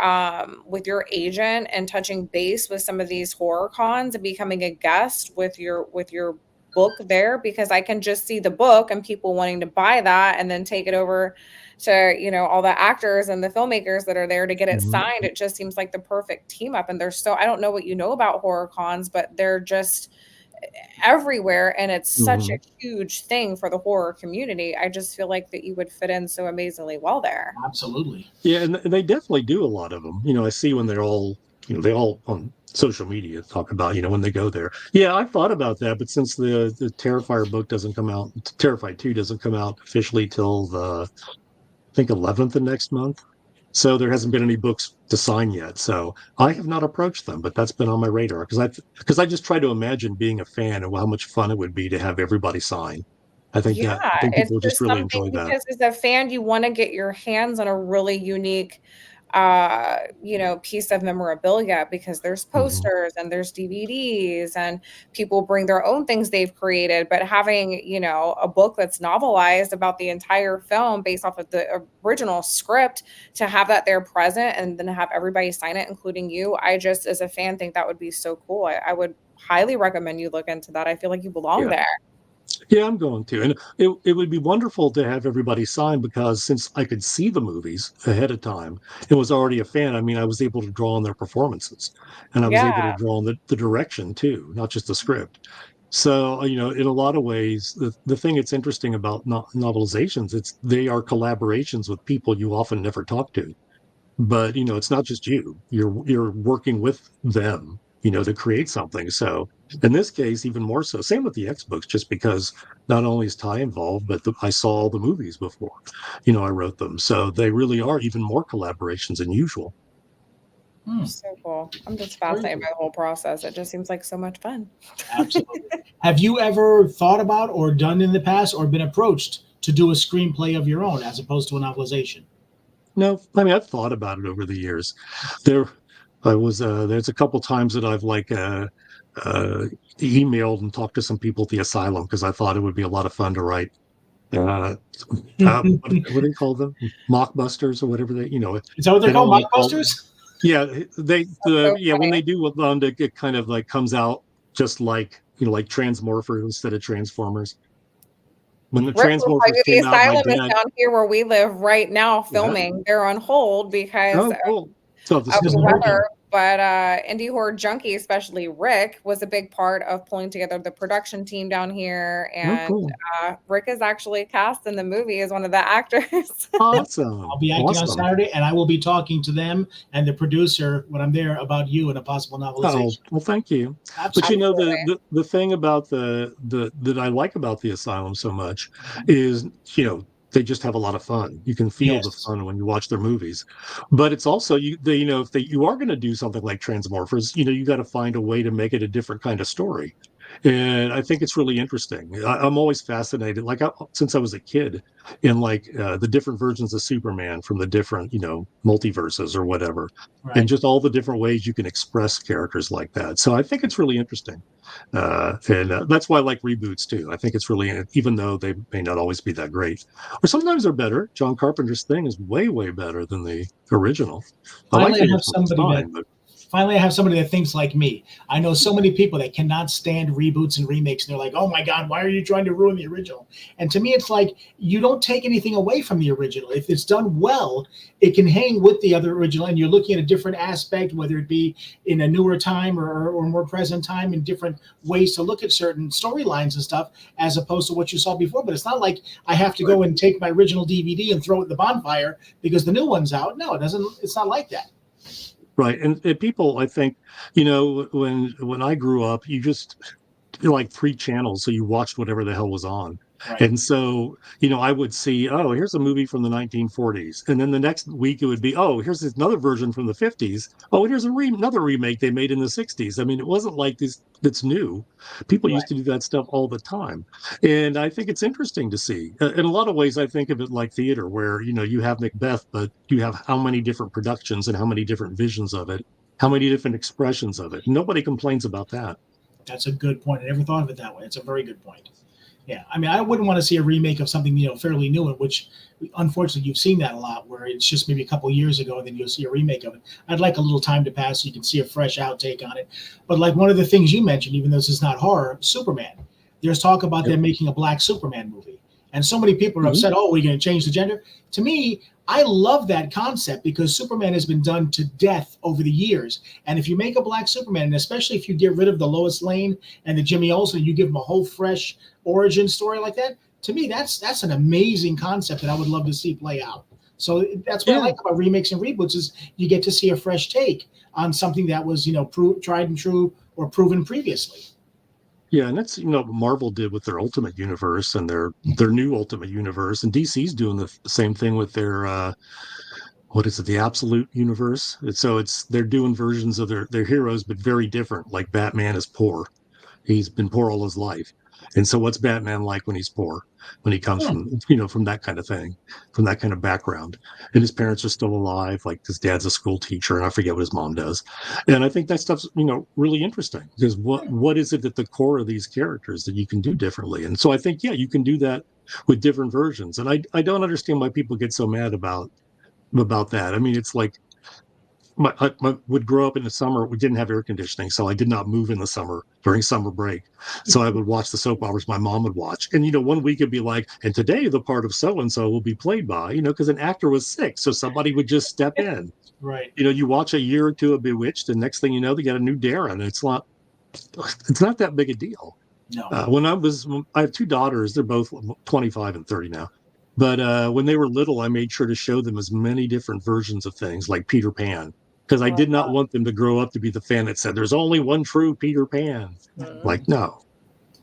with your agent and touching base with some of these horror cons and becoming a guest with your book there, because I can just see the book and people wanting to buy that and then take it over to, you know, all the actors and the filmmakers that are there to get it signed. It just seems like the perfect team up. And they're so, I don't know what you know about horror cons, but they're just everywhere, and it's such a huge thing for the horror community. I just feel like that you would fit in so amazingly well there. Absolutely. Yeah, and they definitely do a lot of them. You know, I see when they're all, you know, they all on social media talk about, you know, when they go there. Yeah, I thought about that, but since the Terrifier book doesn't come out, Terrifier 2 doesn't come out officially till the, I think, 11th of next month. So there hasn't been any books to sign yet. So I have not approached them, but that's been on my radar because I just try to imagine being a fan and how much fun it would be to have everybody sign. I think Yeah, it's people just just really something enjoy that. because as a fan, you want to get your hands on a really unique, you know, piece of memorabilia, because there's posters and there's DVDs and people bring their own things they've created. But having, you know, a book that's novelized about the entire film based off of the original script, to have that there present and then have everybody sign it, including you, I just, as a fan, think that would be so cool. I would highly recommend you look into that. I feel like you belong Yeah. there. Yeah, I'm going to. And it would be wonderful to have everybody sign because since I could see the movies ahead of time and was already a fan, I mean, I was able to draw on their performances and I was able to Yeah. draw on the direction too, not just the script. So, you know, in a lot of ways, the thing that's interesting about novelizations, they are collaborations with people you often never talk to. But, you know, it's not just you. You're working with them, you know, to create something. So in this case, even more so. Same with the X books, just because not only is Ty involved, but I saw all the movies before, you know, I wrote them. So they really are even more collaborations than usual. So cool. I'm just Very fascinated by cool. the whole process. It just seems like so much fun. Absolutely. Have you ever thought about or done in the past or been approached to do a screenplay of your own as opposed to a novelization? No, I mean, I've thought about it over the years. There, there's a couple times that I've uh, emailed and talked to some people at the asylum because I thought it would be a lot of fun to write what do they call them? Mockbusters or whatever they, you know, Is that what they're they don't called? want to call them. Mockbusters? Yeah, So yeah, when funny. they do one that it kind of like comes out just like, you know, like Transmorphers instead of Transformers. When the Rick will tell Transmorphers you the came out, my asylum is dad, down here where we live right now yeah, filming. They're on hold because oh, cool. So the of Because the of studio, hurricane. weather. But Indie Horror Junkie, especially Rick, was a big part of pulling together the production team down here. oh, And cool. Rick is actually cast in the movie as one of the actors. Awesome. I'll be acting on Awesome. Saturday, and I will be talking to them and the producer when I'm there about you and a possible Oh, novelization. well, thank you. But Absolutely. you know, Absolutely. the thing about the that I like about the asylum so much is, you know, they just have a lot of fun. You can feel the Yes. fun when you watch their movies. But it's also you know, if you are going to do something like Transmorphers, you know, you got to find a way to make it a different kind of story. And I think it's really interesting. I'm always fascinated, since I was a kid, in the different versions of Superman from the different, you know, multiverses or whatever, and Right. just all the different ways you can express characters like that. So I think it's really interesting, and that's why I like reboots too. I think it's really, even though they may not always be that great, or sometimes they're better. John Carpenter's Thing is way, way better than the original. I like Finally, the I have original; it's somebody that fine, but finally I have somebody that thinks like me. I know so many people that cannot stand reboots and remakes, and they're like, "Oh my God, why are you trying to ruin the original?" And to me, it's like you don't take anything away from the original. If it's done well, it can hang with the other original, and you're looking at a different aspect, whether it be in a newer time or more present time, in different ways to look at certain storylines and stuff, as opposed to what you saw before. But it's not like I have to go and take my original DVD and throw it in the bonfire because the new one's out. No, it doesn't. It's not like that. right. And people, I think, you know, when I grew up, you just like three channels, so you watched whatever the hell was on. Right. And so, you know, I would see, oh, here's a movie from the 1940s. And then the next week it would be, oh, here's another version from the 50s. Oh, here's another remake they made in the 60s. I mean, it wasn't like this that's new. People Right. used to do that stuff all the time. And I think it's interesting to see. In a lot of ways, I think of it like theater, where, you know, you have Macbeth, but you have how many different productions and how many different visions of it, how many different expressions of it. Nobody complains about that. That's a good point. I never thought of it that way. It's a very good point. Yeah, I mean, I wouldn't want to see a remake of something, fairly new, in which, unfortunately, you've seen that a lot, where it's just maybe a couple of years ago, and then you'll see a remake of it. I'd like a little time to pass so you can see a fresh outtake on it. But like one of the things you mentioned, even though this is not horror, Superman. There's talk about them making a black Superman movie. And so many people are upset, oh, we're going to change the gender. To me, I love that concept because Superman has been done to death over the years. And if you make a black Superman, and especially if you get rid of the Lois Lane and the Jimmy Olsen, you give him a whole fresh origin story like that, to me, that's an amazing concept that I would love to see play out. So that's what I like about remakes and reboots is you get to see a fresh take on something that was, tried and true or proven previously. Yeah, and that's what Marvel did with their Ultimate Universe and their new Ultimate Universe, and DC's doing the same thing with their what is it, the Absolute Universe. And so they're doing versions of their heroes, but very different. Like Batman is poor; he's been poor all his life, and so what's Batman like when he's poor? When he comes from that kind of thing, from that kind of background, and his parents are still alive, like his dad's a school teacher, and I forget what his mom does. And I think that stuff's really interesting because what is it at the core of these characters that you can do differently? And so I think you can do that with different versions. And I don't understand why people get so mad about that. I mean, it's like I would grow up in the summer. We didn't have air conditioning, so I did not move in the summer during summer break. So I would watch the soap operas my mom would watch. And, 1 week it'd be like, and today the part of so-and-so will be played by, because an actor was sick. So somebody would just step in. Right. You watch a year or two of Bewitched, and next thing you know, they got a new Darren. It's not that big a deal. No. I have two daughters. They're both 25 and 30 now. But when they were little, I made sure to show them as many different versions of things like Peter Pan. Because I did not want them to grow up to be the fan that said, there's only one true Peter Pan. Like, no,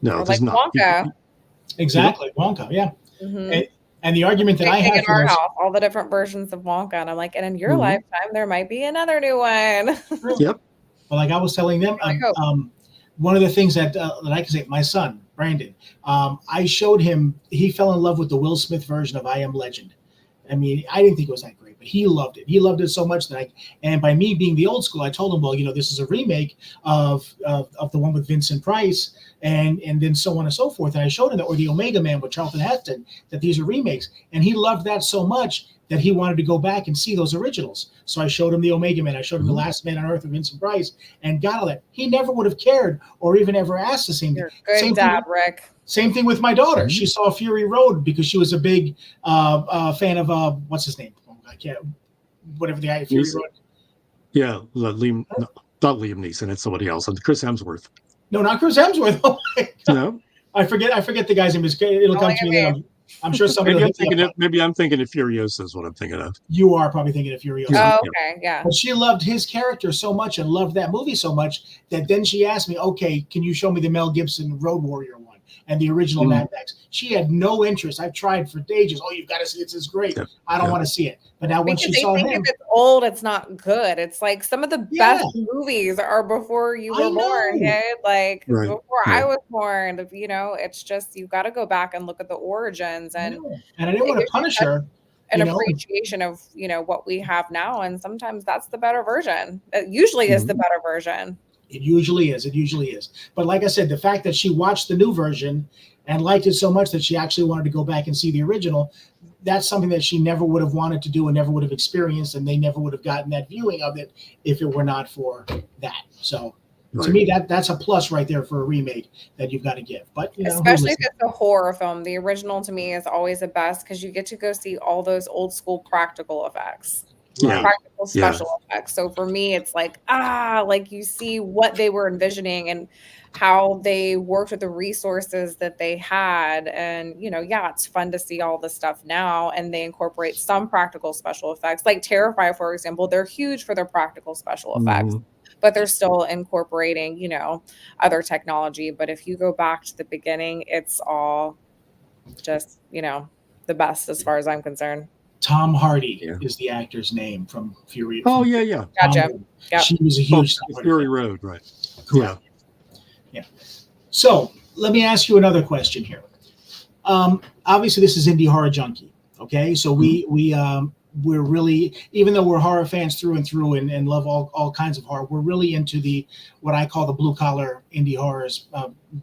or there's like not. Wonka. Exactly, Wonka, yeah. Mm-hmm. And the argument that I have in our house, all the different versions of Wonka. And I'm like, and in your lifetime, there might be another new one. Yep. Well, like I was telling them, one of the things that I can say, my son, Brandon, I showed him, he fell in love with the Will Smith version of I Am Legend. I mean, I didn't think it was that great, but he loved it. He loved it so much that and by me being the old school, I told him, well, this is a remake of the one with Vincent Price and then so on and so forth. And I showed him that, or the Omega Man with Charlton Heston, that these are remakes. And he loved that so much that he wanted to go back and see those originals. So I showed him the Omega Man. I showed him The Last Man on Earth with Vincent Price and got all that. He never would have cared or even ever asked the same thing. Good dad, Rick. Same thing with my daughter. She saw Fury Road because she was a big fan of what's his name? I can't. Whatever the guy Fury Road. Yeah, not Liam Neeson. It's somebody else. And Chris Hemsworth. No, not Chris Hemsworth. Oh my God. No, I forget the guy's name. It'll come to me later. I'm sure somebody. Maybe I'm thinking of Furiosa is what I'm thinking of. You are probably thinking of Furiosa. Oh, okay, yeah. But she loved his character so much and loved that movie so much that then she asked me, "Okay, can you show me the Mel Gibson Road Warrior one and the original Mad Max?" She had no interest. I've tried for ages. Oh, you've got to see it. It's great. Yeah. I don't want to see it. But now when she saw him, if it's old, it's not good. It's like some of the best movies are before you were born. Okay? Like before I was born. It's just you've got to go back and look at the origins and I didn't want to punish her. An appreciation of what we have now, and sometimes that's the better version. It usually is the better version. It usually is. But like I said, the fact that she watched the new version and liked it so much that she actually wanted to go back and see the original, that's something that she never would have wanted to do and never would have experienced, and they never would have gotten that viewing of it if it were not for that. So to me, that's a plus right there for a remake that you've got to give. But especially if it's a horror film, the original to me is always the best because you get to go see all those old school practical effects. Practical special effects. So for me, it's like you see what they were envisioning and how they worked with the resources that they had. And, it's fun to see all this stuff now. And they incorporate some practical special effects. Like Terrifier, for example, they're huge for their practical special effects. But they're still incorporating, other technology. But if you go back to the beginning, it's all just, the best as far as I'm concerned. Tom Hardy is the actor's name from Fury. Oh, yeah. Gotcha. Yep. She was a huge Fury Road, right. Cool. Yeah. So let me ask you another question here. Obviously, this is Indie Horror Junkie. Okay, so we we're really, even though we're horror fans through and through and love all kinds of horror, we're really into the what I call the blue collar indie horrors,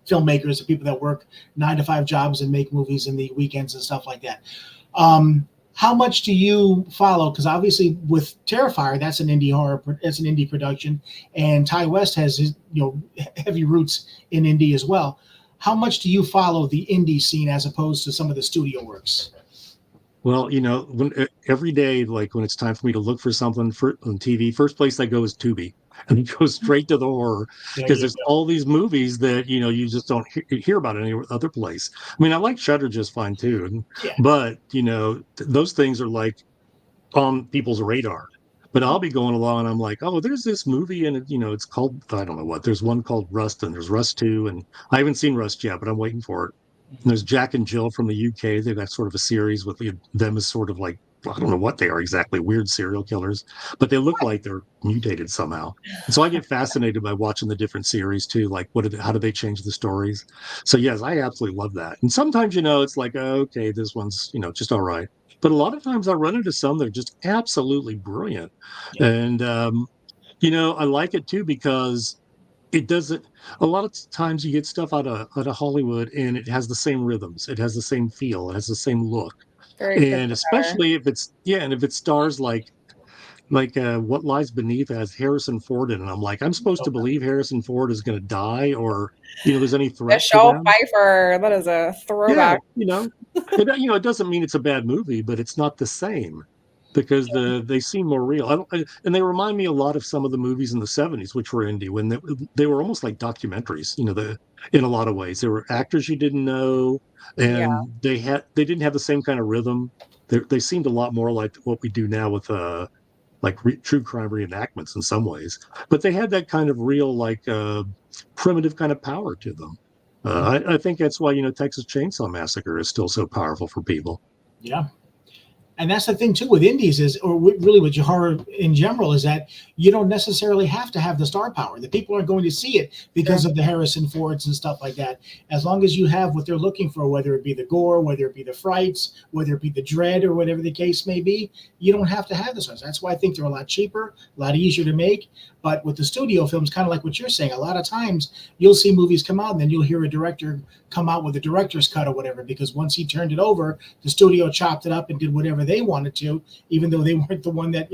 filmmakers, the people that work 9-to-5 jobs and make movies in the weekends and stuff like that. How much do you follow? Because obviously with Terrifier, that's an indie horror, it's an indie production, and Ty West has his heavy roots in indie as well. How much do you follow the indie scene as opposed to some of the studio works? Well, every day, like when it's time for me to look for something on TV, first place I go is Tubi, and it goes straight to the horror because there's all these movies that you just don't hear about any other place. I mean, I like Shudder just fine too, but those things are like on people's radar. But I'll be going along and I'm like, oh, there's this movie and it's called, I don't know what. There's one called Rust and there's Rust 2, and I haven't seen Rust yet, but I'm waiting for it. And there's Jack and Jill from the UK. They've got sort of a series with them as sort of like, I don't know what they are exactly, weird serial killers, but they look like they're mutated somehow. And so I get fascinated by watching the different series too, like how do they change the stories? So yes, I absolutely love that. And sometimes, it's like, oh, okay, this one's, just all right. But a lot of times I run into some that are just absolutely brilliant. And, I like it too because it doesn't. A lot of times you get stuff out of Hollywood, and it has the same rhythms, it has the same feel, it has the same look, and especially if it stars like What Lies Beneath has Harrison Ford in it. I'm like, I'm supposed to believe Harrison Ford is going to die, or there's any threat to Michelle them. Pfeiffer, that is a throwback. It doesn't mean it's a bad movie, but it's not the same. Because they seem more real, and they remind me a lot of some of the movies in the '70s, which were indie, when they were almost like documentaries. In a lot of ways, there were actors you didn't know, and they didn't have the same kind of rhythm. They seemed a lot more like what we do now with true crime reenactments in some ways, but they had that kind of real primitive kind of power to them. I think that's why Texas Chainsaw Massacre is still so powerful for people. Yeah. And that's the thing too with indies really with your horror in general, is that you don't necessarily have to have the star power. The people aren't going to see it because of the Harrison Fords and stuff like that. As long as you have what they're looking for, whether it be the gore, whether it be the frights, whether it be the dread, or whatever the case may be, you don't have to have the stars. That's why I think they're a lot cheaper, a lot easier to make. But with the studio films, kind of like what you're saying, a lot of times you'll see movies come out and then you'll hear a director come out with a director's cut or whatever, because once he turned it over, the studio chopped it up and did whatever they wanted to, even though they weren't the one that,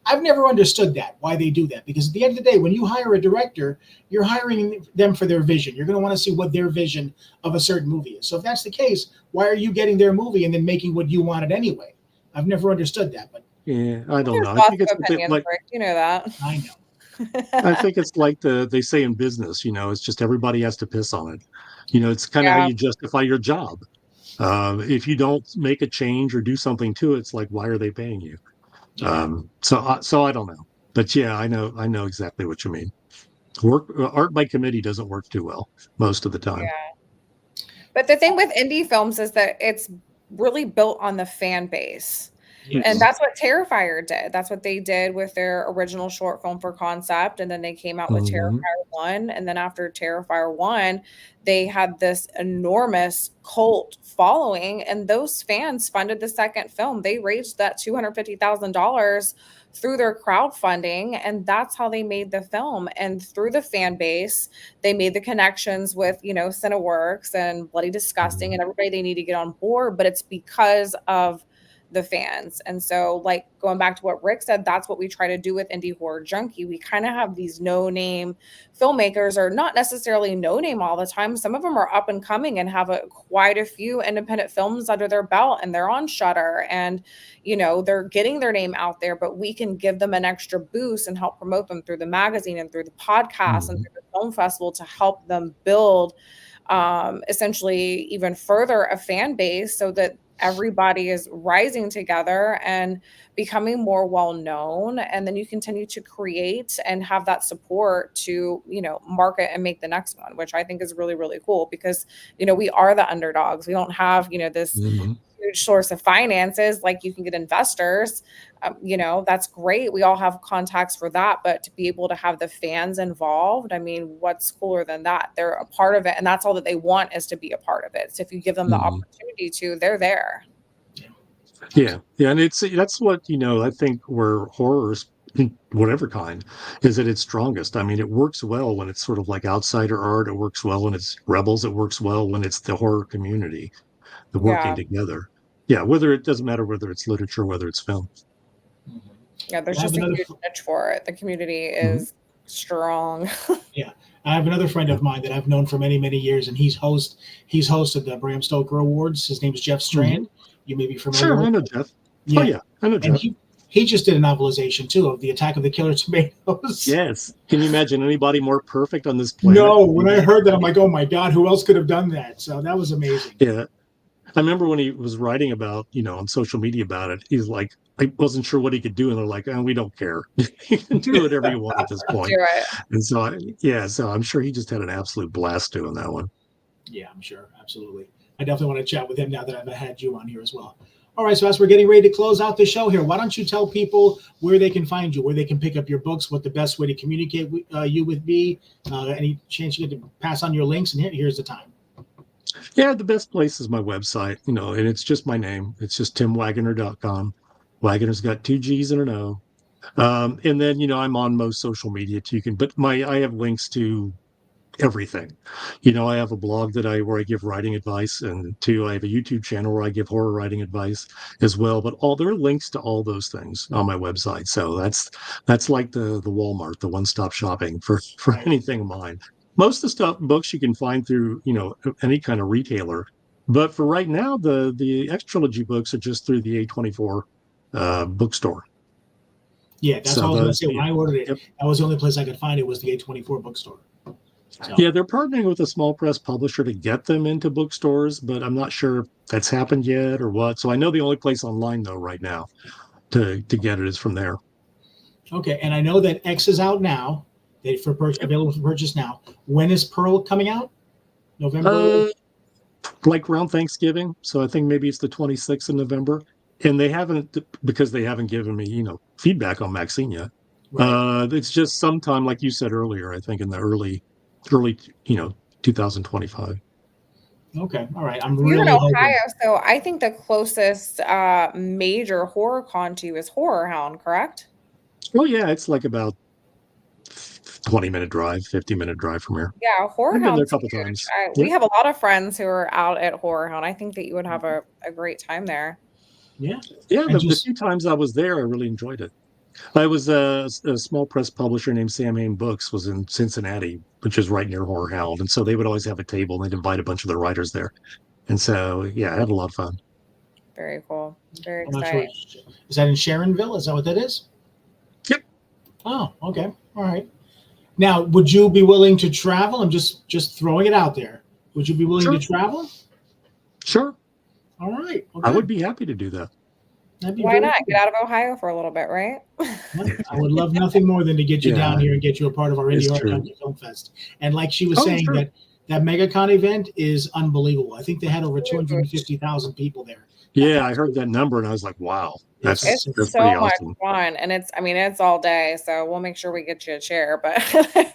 I've never understood that, why they do that. Because at the end of the day, when you hire a director, you're hiring them for their vision. You're going to want to see what their vision of a certain movie is. So if that's the case, why are you getting their movie and then making what you wanted anyway? I've never understood that. But yeah, I don't know. I think it's like, that. I know. I think it's like they say in business, it's just everybody has to piss on it. It's kind of how you justify your job. If you don't make a change or do something to it, it's like, why are they paying you? So I don't know, but yeah, I know exactly what you mean. Art by committee doesn't work too well most of the time. Yeah. But the thing with indie films is that it's really built on the fan base. Yes. And that's what Terrifier did. That's what they did with their original short film for concept. And then they came out with Terrifier 1. And then after Terrifier 1, they had this enormous cult following. And those fans funded the second film. They raised that $250,000 through their crowdfunding. And that's how they made the film. And through the fan base, they made the connections with, Cineworks and Bloody Disgusting and everybody they need to get on board. But it's because of the fans. And so, like, going back to what Rick said, that's what we try to do with Indie Horror Junkie. We kind of have these no-name filmmakers, or not necessarily no-name all the time. Some of them are up and coming and have quite a few independent films under their belt, and they're on Shudder, and they're getting their name out there, but we can give them an extra boost and help promote them through the magazine and through the podcast and through the film festival to help them build essentially even further a fan base, so that everybody is rising together and becoming more well-known. And then you continue to create and have that support to, market and make the next one, which I think is really, really cool, because, we are the underdogs. We don't have, this huge source of finances. Like, you can get investors, that's great. We all have contacts for that, but to be able to have the fans involved, I mean, what's cooler than that? They're a part of it. And that's all that they want, is to be a part of it. So if you give them the opportunity to, they're there. Yeah, yeah, and that's what I think where horrors, whatever kind, is at its strongest. I mean, it works well when it's sort of like outsider art. It works well when it's rebels. It works well when it's the horror community, the working Yeah. together. Yeah, whether it doesn't matter whether it's literature, whether it's film. Mhm. Yeah, there's I have just a another. huge niche for it. The community Mhm. is strong. Yeah, I have another friend of mine that I've known for many, many years, and he's hosted the Bram Stoker Awards. His name is Jeff Mhm. Strand. You may be familiar Sure, with I know him. Jeff. Oh Yeah, yeah, I know and Jeff. he just did a novelization too of the Attack of the Killer Tomatoes. Yes. Can you imagine anybody more perfect on this planet No, to do when I that? heard that, I'm like, oh my god, who else could have done that? So that was amazing. Yeah. I remember when he was writing about, on social media about it, he's like, I wasn't sure what he could do. And they're like, oh, we don't care. You can do whatever you want at this Do point. it. And so, so I'm sure he just had an absolute blast doing that one. Yeah, I'm sure, absolutely. I definitely want to chat with him now that I've had you on here as well. All right, so as we're getting ready to close out the show here, why don't you tell people where they can find you, where they can pick up your books, what the best way to communicate with you would be, any chance you get to pass on your links, and here's the time. Yeah, the best place is my website, and it's just my name. It's just timwaggoner.com. Waggoner's got two G's and an O. And then, I'm on most social media too. But I have links to everything. I have a blog where I give writing advice, and two, I have a YouTube channel where I give horror writing advice as well. But there are links to all those things on my website. So that's like the Walmart, the one-stop shopping for Right. anything of mine. Most of the books you can find through, any kind of retailer. But for right now, the X Trilogy books are just through the A24 bookstore. Yeah, that's So all I was going to those, say. When I ordered it, yep. that was the only place I could find it was the A24 bookstore. So, Yeah, they're partnering with a small press publisher to get them into bookstores, but I'm not sure if that's happened yet or what. So I know the only place online though right now to get it is from there. okay, and I know that X is out now. Available for purchase now. When is Pearl coming out? November. Like around Thanksgiving. So I think maybe it's the 26th of November. And they haven't, because they haven't given me, feedback on Maxine yet. Right. It's just sometime, like you said earlier, I think in the early, 2025. Okay. All right. I'm You're in really hoping. Ohio, so I think the closest major horror con to you is Horror Hound, correct? Well, yeah, it's like about 20-minute drive, 50-minute drive from here. Yeah, Horror I've been there a Hound's couple huge. times. We have a lot of friends who are out at Horror Hound. I think that you would have a great time there. Yeah. Yeah, And the few times I was there, I really enjoyed it. I was a small press publisher named Sam Hain Books was in Cincinnati, which is right near Horror Hound. And so they would always have a table and they'd invite a bunch of their writers there. And so, yeah, I had a lot of fun. Very cool. Very I'm not sure. exciting. Is that in Sharonville? Is that what that is? Yep. Oh, okay. All right. Now, would you be willing to travel? I'm just throwing it out there. Would you be willing to travel? Sure. All right. Okay. I would be happy to do that. That'd be Why very not? cool. Get out of Ohio for a little bit, right? I would love nothing more than to get you down here and get you a part of our Indie It's Horror true. Junkie Film Fest. And like she was saying, sure. that MegaCon event is unbelievable. I think they had over 250,000 people there. Yeah, I heard that number and I was like, wow, that's It's pretty so much awesome. fun, and it's all day, so we'll make sure we get you a chair. But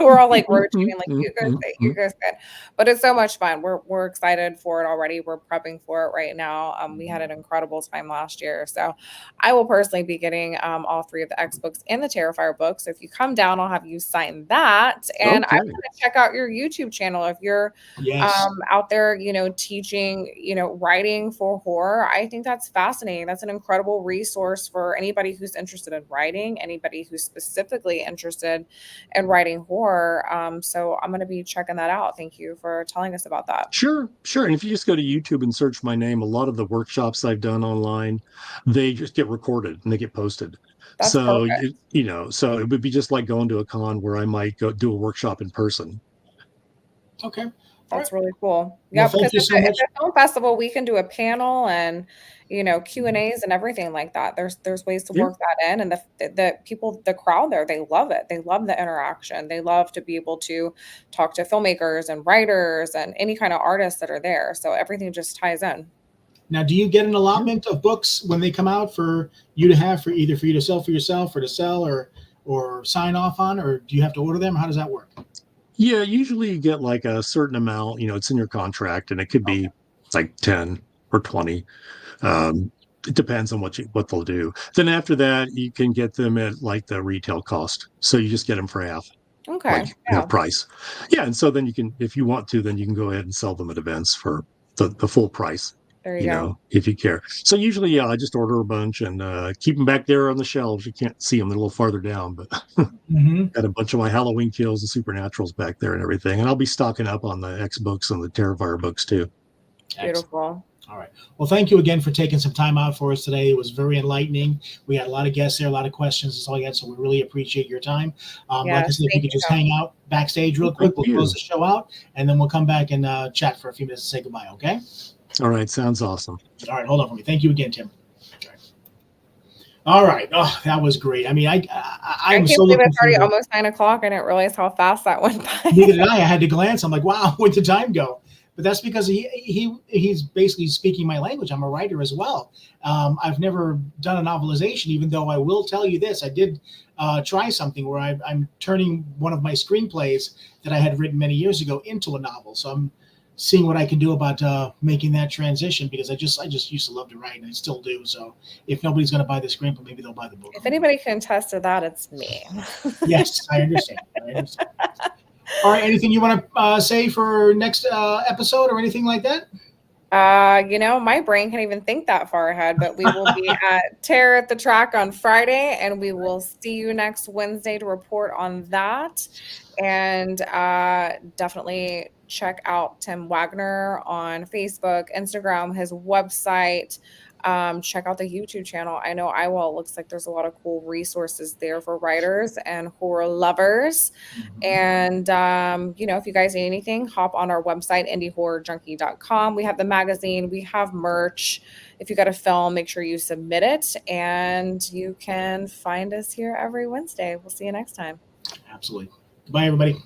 we're all like rotating, like you go sit, you go sit. But it's so much fun. We're excited for it already. We're prepping for it right now. We had an incredible time last year, so I will personally be getting all three of the X books and the Terrifier book. So if you come down, I'll have you sign that, and I Okay. want to check out your YouTube channel if you're Yes. out there, teaching, writing for horror. I think that's fascinating. That's an incredible resource for anybody who's interested in writing, anybody who's specifically interested in writing horror. So I'm going to be checking that out. Thank you for telling us about that. Sure. And if you just go to YouTube and search my name, a lot of the workshops I've done online, they just get recorded and they get posted. That's So, perfect. so it would be just like going to a con where I might go do a workshop in person. Okay. That's really cool. Well, Yeah, thank because you so much. at the film festival, we can do a panel and Q&As and everything like that. There's ways to Yeah. work that in, and the people, the crowd there, they love it. They love the interaction. They love to be able to talk to filmmakers and writers and any kind of artists that are there. So everything just ties in. Now, do you get an allotment of books when they come out for you to have for you to sell for yourself or to sell or sign off on, or do you have to order them? How does that work? Yeah, usually you get like a certain amount, it's in your contract and it could be like 10 or 20. it depends on what they'll do. Then after that, you can get them at like the retail cost. So you just get them for half, Okay. like Yeah. half price. Yeah, and so then you can, if you want to, then you can go ahead and sell them at events for the full price. There you go. If you care. So usually, yeah, I just order a bunch and keep them back there on the shelves. You can't see them; they're a little farther down, but Mm-hmm. got a bunch of my Halloween kills and supernaturals back there and everything. And I'll be stocking up on the X books and the Terrifier books too. Beautiful. All right. Well, thank you again for taking some time out for us today. It was very enlightening. We had a lot of guests there, a lot of questions. That's all you had. So we really appreciate your time. Like I Yes, said, if you thank could you just so hang out backstage real Oh, quick, thank we'll you. close the show out, and then we'll come back and chat for a few minutes to say goodbye. Okay. All right, sounds awesome. All right. Hold on for me. Thank you again, Tim. All right. Oh, that was great. I mean, I I was can't so believe looking it's already forward. almost 9 o'clock. I didn't realize how fast that went by. Neither did I. I had to glance. I'm like, wow, where'd the time go? But that's because he's basically speaking my language. I'm a writer as well. I've never done a novelization, even though I will tell you this. I did try something where I'm turning one of my screenplays that I had written many years ago into a novel. So I'm seeing what I can do about making that transition, because I just used to love to write, and I still do. So if nobody's going to buy the screenplay, maybe they'll buy the book. If anybody can attest to that, it's me. Yes, I understand. All right. Anything you want to say for next episode or anything like that? My brain can't even think that far ahead, but we will be at Terror at the Track on Friday, and we will see you next Wednesday to report on that. And definitely check out Tim Waggoner on Facebook, Instagram, his website. Check out the YouTube channel. I know I will. It looks like there's a lot of cool resources there for writers and horror lovers. And, if you guys need anything, hop on our website, indiehorrorjunkie.com. We have the magazine. We have merch. If you got a film, make sure you submit it. And you can find us here every Wednesday. We'll see you next time. Absolutely. Goodbye, everybody.